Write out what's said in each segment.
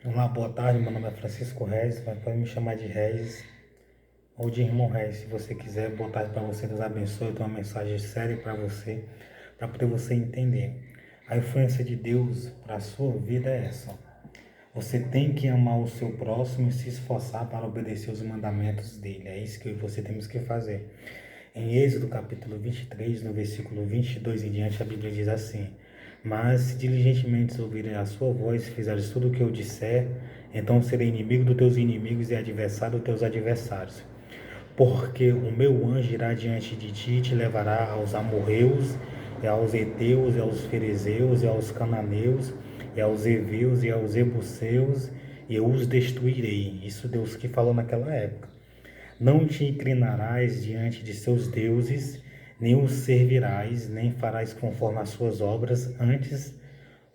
Olá, boa tarde. Meu nome é Francisco Reis, mas pode me chamar de Reis ou de Irmão Reis, se você quiser. Boa tarde para você, Deus abençoe. Eu tenho uma mensagem séria para você, para poder você entender. A influência de Deus para a sua vida é essa. Você tem que amar o seu próximo e se esforçar para obedecer os mandamentos dele. É isso que você temos que fazer. Em Êxodo capítulo 23, no versículo 22 em diante, a Bíblia diz assim: Mas se diligentemente ouvirem a sua voz e fizeres tudo o que eu disser, então serei inimigo dos teus inimigos e adversário dos teus adversários. Porque o meu anjo irá diante de ti e te levará aos amorreus, e aos heteus, e aos ferezeus, e aos cananeus, e aos heveus, e aos ebuseus, e eu os destruirei. Isso Deus que falou naquela época. Não te inclinarás diante de seus deuses, nem os servirás, nem farás conforme as suas obras, antes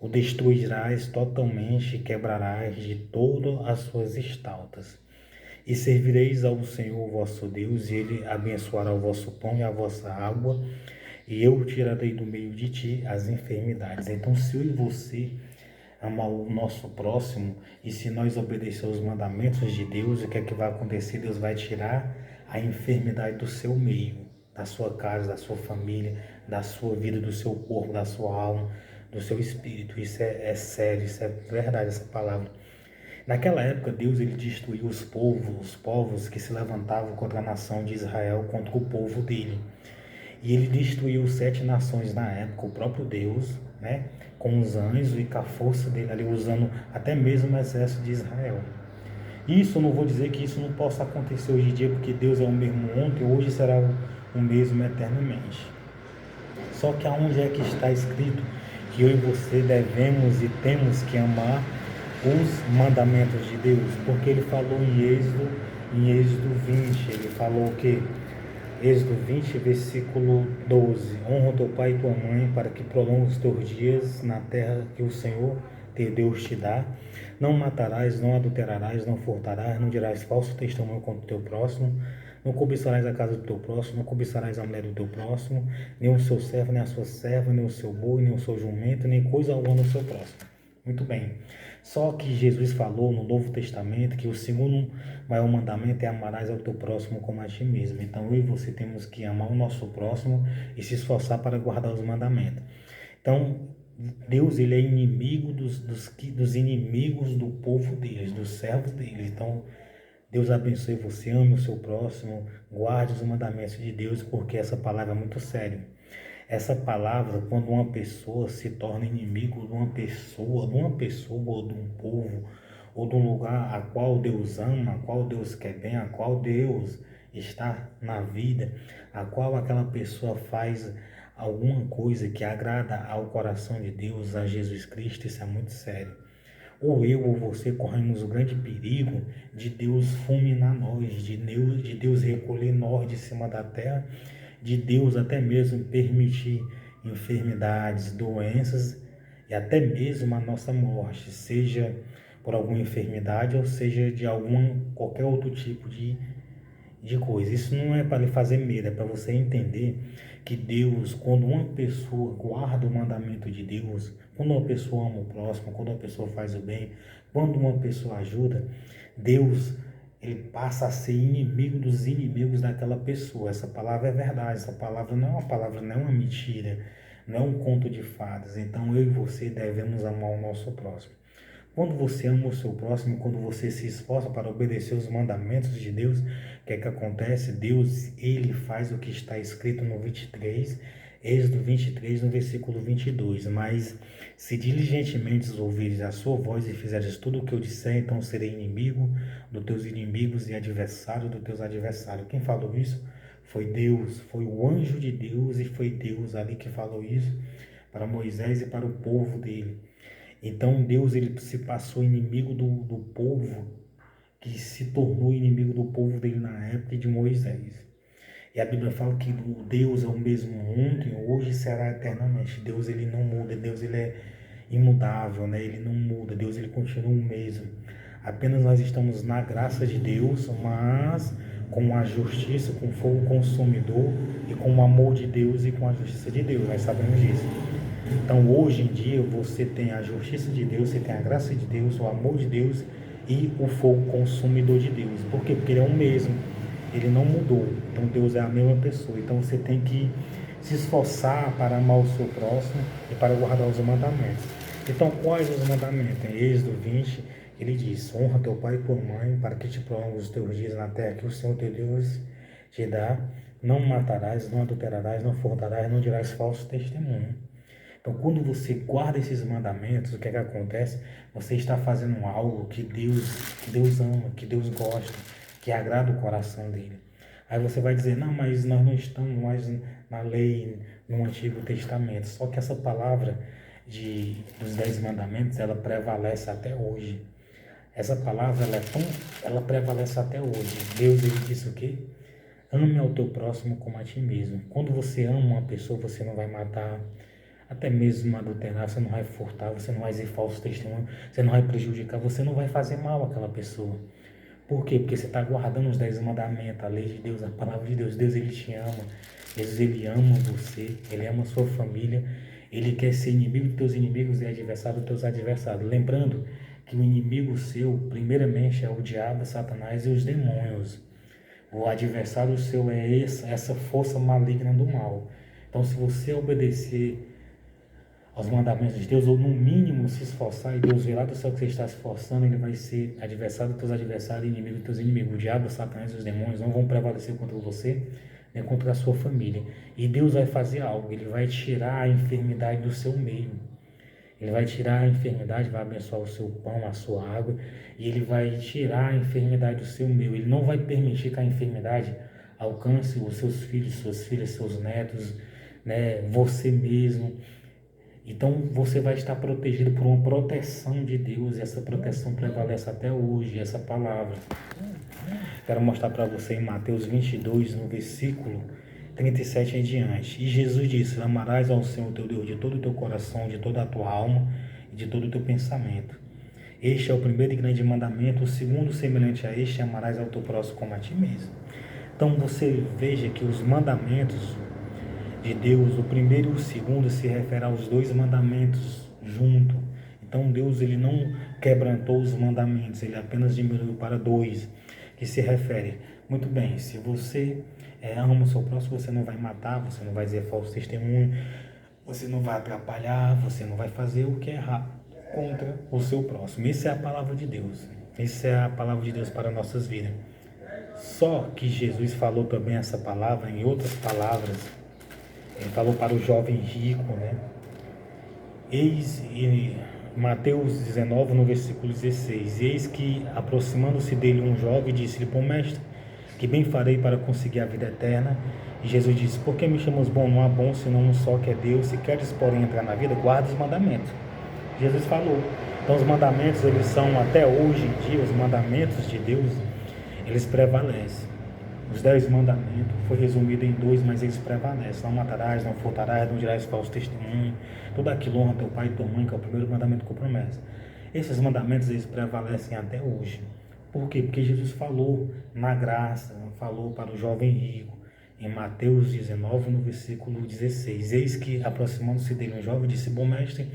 o destruirás totalmente e quebrarás de todas as suas estaltas. E servireis ao Senhor vosso Deus, e ele abençoará o vosso pão e a vossa água, e eu tirarei do meio de ti as enfermidades. Então, se eu e você amar o nosso próximo, e se nós obedecer os mandamentos de Deus, o que é que vai acontecer? Deus vai tirar a enfermidade do seu meio, da sua casa, da sua família, da sua vida, do seu corpo, da sua alma, do seu espírito. Isso é sério, isso é verdade, essa palavra. Naquela época, Deus ele destruiu os povos que se levantavam contra a nação de Israel, contra o povo dele. E ele destruiu 7 nações na época, o próprio Deus, né, com os anjos e com a força dele ali, usando até mesmo o exército de Israel. Isso eu não vou dizer que isso não possa acontecer hoje em dia, porque Deus é o mesmo ontem, hoje será o mesmo eternamente. Só que aonde é que está escrito que eu e você devemos e temos que amar os mandamentos de Deus? Porque ele falou em Êxodo 20, ele falou o quê? Êxodo 20, versículo 12: Honra teu pai e tua mãe, para que prolongue os teus dias na terra que o Senhor teu Deus te dá. Não matarás, não adulterarás, não furtarás, não dirás falso testemunho contra o teu próximo, não cobiçarás a casa do teu próximo, não cobiçarás a mulher do teu próximo, nem o seu servo, nem a sua serva, nem o seu boi, nem o seu jumento, nem coisa alguma do seu próximo. Muito bem. Só que Jesus falou no Novo Testamento que o segundo maior mandamento é amarás ao teu próximo como a ti mesmo. Então eu e você temos que amar o nosso próximo e se esforçar para guardar os mandamentos. Então Deus ele é inimigo dos inimigos do povo deles, dos servos deles. Então Deus abençoe você, ame o seu próximo, guarde os mandamentos de Deus, porque essa palavra é muito séria. Essa palavra, quando uma pessoa se torna inimigo de uma pessoa ou de um povo, ou de um lugar a qual Deus ama, a qual Deus quer bem, a qual Deus está na vida, a qual aquela pessoa faz alguma coisa que agrada ao coração de Deus, a Jesus Cristo, isso é muito sério. Ou eu ou você corremos o grande perigo de Deus fulminar nós, de Deus recolher nós de cima da terra, de Deus até mesmo permitir enfermidades, doenças e até mesmo a nossa morte, seja por alguma enfermidade ou seja de qualquer outro tipo de coisa. Isso não é para lhe fazer medo, é para você entender que Deus, quando uma pessoa guarda o mandamento de Deus, quando uma pessoa ama o próximo, quando uma pessoa faz o bem, quando uma pessoa ajuda, Deus ele passa a ser inimigo dos inimigos daquela pessoa. Essa palavra é verdade, essa palavra não é uma palavra, não é uma mentira, não é um conto de fadas. Então eu e você devemos amar o nosso próximo. Quando você ama o seu próximo, quando você se esforça para obedecer os mandamentos de Deus, o que é que acontece? Deus, ele faz o que está escrito no 23, Êxodo 23, no versículo 22. Mas se diligentemente ouvires a sua voz e fizeres tudo o que eu disser, então serei inimigo dos teus inimigos e adversário dos teus adversários. Quem falou isso? Foi Deus, foi o anjo de Deus e foi Deus ali que falou isso para Moisés e para o povo dele. Então Deus ele se passou inimigo do povo, que se tornou inimigo do povo dele na época de Moisés. E a Bíblia fala que o Deus é o mesmo ontem, hoje e será eternamente. Deus ele não muda, Deus ele é imutável, né? Ele não muda, Deus ele continua o mesmo. Apenas nós estamos na graça de Deus, mas com a justiça, com o fogo consumidor e com o amor de Deus e com a justiça de Deus. Nós sabemos disso. Então, hoje em dia, você tem a justiça de Deus, você tem a graça de Deus, o amor de Deus e o fogo consumidor de Deus. Por quê? Porque ele é o mesmo, ele não mudou. Então, Deus é a mesma pessoa. Então, você tem que se esforçar para amar o seu próximo e para guardar os mandamentos. Então, quais os mandamentos? Em Êxodo 20, ele diz: honra teu pai e tua mãe, para que te prolongue os teus dias na terra que o Senhor teu Deus te dá. Não matarás, não adulterarás, não furtarás, não dirás falso testemunho. Então, quando você guarda esses mandamentos, o que é que acontece? Você está fazendo algo que Deus ama, que Deus gosta, que agrada o coração dele. Aí você vai dizer: não, mas nós não estamos mais na lei, no Antigo Testamento. Só que essa palavra dos 10 mandamentos, ela prevalece até hoje. Essa palavra, ela prevalece até hoje. Deus, ele disse o quê? Ame ao teu próximo como a ti mesmo. Quando você ama uma pessoa, você não vai matar, até mesmo adulterar, você não vai furtar, você não vai dizer falso testemunho, você não vai prejudicar, você não vai fazer mal àquela pessoa. Por quê? Porque você está guardando os 10 mandamentos, a lei de Deus, a palavra de Deus. Deus, ele te ama. Jesus, ele ama você, ele ama a sua família. Ele quer ser inimigo dos teus inimigos e adversário dos teus adversários. Lembrando que o inimigo seu, primeiramente, é o diabo, Satanás e os demônios. O adversário seu é essa força maligna do mal. Então, se você obedecer aos mandamentos de Deus, ou no mínimo se esforçar, e Deus verá do céu que você está se esforçando, ele vai ser adversário dos teus adversários, inimigo dos teus inimigos. O diabo, Satanás e os demônios não vão prevalecer contra você, nem contra a sua família. E Deus vai fazer algo, ele vai tirar a enfermidade do seu meio. Ele vai tirar a enfermidade, vai abençoar o seu pão, a sua água, e ele vai tirar a enfermidade do seu meio. Ele não vai permitir que a enfermidade alcance os seus filhos, suas filhas, seus netos, né, você mesmo. Então você vai estar protegido por uma proteção de Deus, e essa proteção prevalece até hoje, essa palavra. Quero mostrar para você em Mateus 22, no versículo 37 em diante. E Jesus disse: amarás ao Senhor teu Deus de todo o teu coração, de toda a tua alma e de todo o teu pensamento. Este é o primeiro e grande mandamento. O segundo, semelhante a este, amarás ao teu próximo como a ti mesmo. Então você veja que os mandamentos de Deus, o primeiro e o segundo, se refere aos 2 mandamentos junto. Então Deus, ele não quebrantou os mandamentos, ele apenas diminuiu para 2, que se refere: muito bem, se você ama o seu próximo, você não vai matar, você não vai dizer falso testemunho, você não vai atrapalhar, você não vai fazer o que é errado contra o seu próximo. Isso é a palavra de Deus. Isso é a palavra de Deus para nossas vidas. Só que Jesus falou também essa palavra em outras palavras. Ele falou para o jovem rico, né? Eis, em Mateus 19, no versículo 16: eis que, aproximando-se dele um jovem, disse-lhe: bom mestre, que bem farei para conseguir a vida eterna? E Jesus disse: por que me chamas bom? Não há bom senão um só, que é Deus. Se queres, porém, entrar na vida, guarda os mandamentos. Jesus falou. Então os mandamentos, eles são, até hoje em dia, os mandamentos de Deus, eles prevalecem. Os 10 mandamentos foi resumido em 2, mas eles prevalecem: não matarás, não furtarás, não dirás falso testemunho, tudo aquilo, honra teu pai e tua mãe, que é o primeiro mandamento com promessa. Esses mandamentos, eles prevalecem até hoje. Por quê? Porque Jesus falou na graça, falou para o jovem rico, em Mateus 19, no versículo 16: eis que, aproximando-se dele um jovem, disse: bom mestre,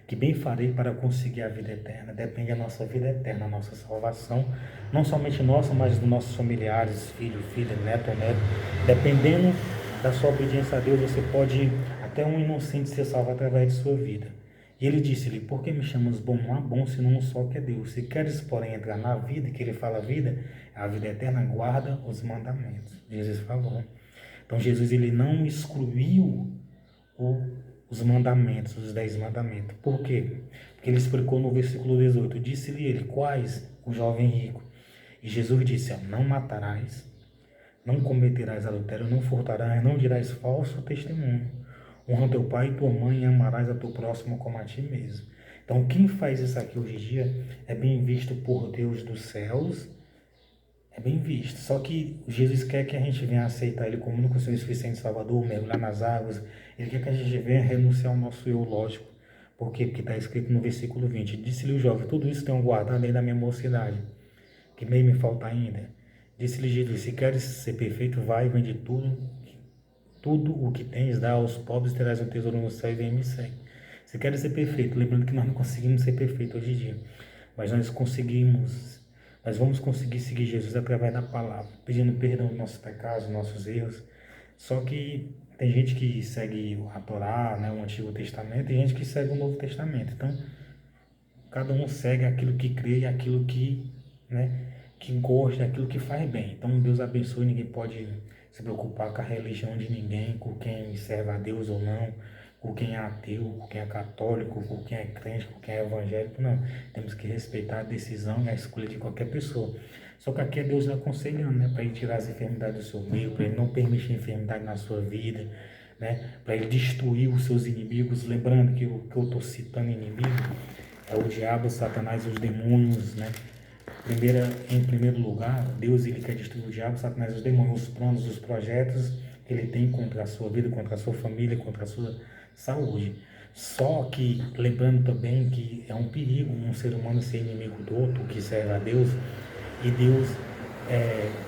que bem farei para conseguir a vida eterna? Depende da nossa vida eterna, a nossa salvação, não somente nossa, mas dos nossos familiares, filho, filha, neto, neto. Dependendo da sua obediência a Deus, você pode, até um inocente, ser salvo através de sua vida. E ele disse-lhe: por que me chamas bom? Não há bom senão um só, que é Deus. Se queres, porém, entrar na vida, que ele fala vida, a vida eterna, guarda os mandamentos. Jesus falou. Então Jesus, ele não excluiu os mandamentos, os 10 mandamentos. Por quê? Porque ele explicou no versículo 18: disse-lhe ele: quais? O jovem rico. E Jesus disse: não matarás, não cometerás adultério, não furtarás, não dirás falso testemunho. Honra teu pai e tua mãe, e amarás a teu próximo como a ti mesmo. Então quem faz isso aqui hoje em dia é bem visto por Deus dos céus, é bem visto. Só que Jesus quer que a gente venha aceitar ele como único Senhor e suficiente Salvador, mergulhar nas águas. Ele quer que a gente venha renunciar ao nosso eu lógico. Por quê? Porque está escrito no versículo 20: disse-lhe o jovem: tudo isso tenho guardado desde a minha mocidade, que meio me falta ainda. Disse-lhe Jesus: se queres ser perfeito, vai, vende tudo o que tens, dá aos pobres, terás um tesouro no céu, e vem e me segue. Eu quero ser perfeito, lembrando que nós não conseguimos ser perfeitos hoje em dia, mas nós vamos conseguir seguir Jesus através da palavra, pedindo perdão dos nossos pecados, dos nossos erros. Só que tem gente que segue a Torá, né, o Antigo Testamento, e gente que segue o Novo Testamento. Então, cada um segue aquilo que crê e aquilo que, né, que gosta, aquilo que faz bem. Então, Deus abençoe, ninguém pode se preocupar com a religião de ninguém, com quem serve a Deus ou não, com quem é ateu, com quem é católico, com quem é crente, com quem é evangélico, não. Temos que respeitar a decisão e a escolha de qualquer pessoa. Só que aqui é Deus aconselhando, né, para ele tirar as enfermidades do seu meio, para ele não permitir enfermidade na sua vida, né, para ele destruir os seus inimigos. Lembrando que o que eu estou citando inimigo é o diabo, Satanás e os demônios, né? Em primeiro lugar, Deus ele quer destruir o diabo, Satanás e os demônios, os planos, os projetos que ele tem contra a sua vida, contra a sua família, contra a sua saúde. Só que, lembrando também que é um perigo um ser humano ser inimigo do outro, que serve a Deus, e Deus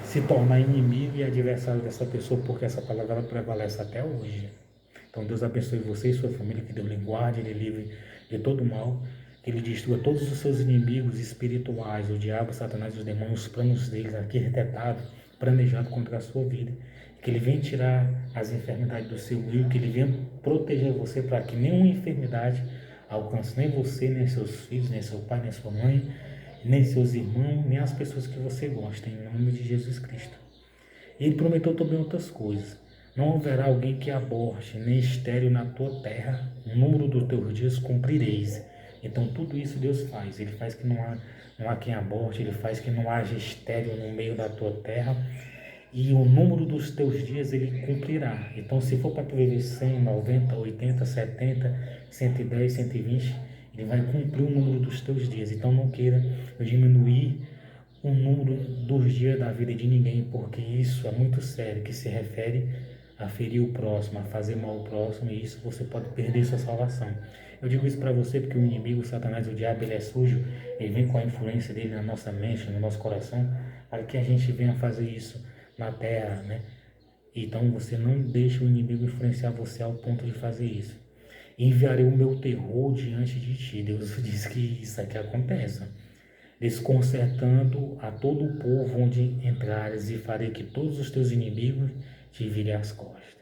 se tornar inimigo e adversário dessa pessoa, porque essa palavra ela prevalece até hoje. Então Deus abençoe você e sua família, que Deus lhe guarde, Ele livre de todo mal, que Ele destrua todos os seus inimigos espirituais, o diabo, Satanás e os demônios, os planos deles arquitetados, planejados contra a sua vida. Que Ele venha tirar as enfermidades do seu meio, que Ele venha proteger você para que nenhuma enfermidade alcance nem você, nem seus filhos, nem seu pai, nem sua mãe, nem seus irmãos, nem as pessoas que você gosta, em nome de Jesus Cristo. E Ele prometeu também outras coisas. Não haverá alguém que aborte, nem estéril na tua terra, o número dos teus dias cumprireis. Então tudo isso Deus faz. Ele faz que não há quem aborte, Ele faz que não haja estéril no meio da tua terra. E o número dos teus dias Ele cumprirá. Então se for para tu viver 100, 90, 80, 70, 110, 120, Ele vai cumprir o número dos teus dias. Então não queira diminuir o número dos dias da vida de ninguém, porque isso é muito sério, que se refere a ferir o próximo, a fazer mal ao próximo, e isso você pode perder sua salvação. Eu digo isso para você porque o inimigo, o Satanás, o diabo, ele é sujo, ele vem com a influência dele na nossa mente, no nosso coração, para que a gente venha fazer isso na terra, né? Então você não deixe o inimigo influenciar você ao ponto de fazer isso. Enviarei o meu terror diante de ti. Deus diz que isso aqui acontece. Desconcertando a todo o povo onde entrares, e farei que todos os teus inimigos te virem as costas.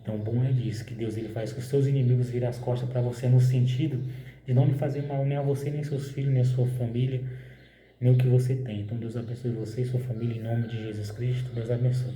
Então, bom é disso, que Deus ele faz que os seus inimigos virem as costas para você, no sentido de não lhe fazer mal nem a você, nem seus filhos, nem a sua família, nem o que você tem. Então, Deus abençoe você e sua família, em nome de Jesus Cristo. Deus abençoe.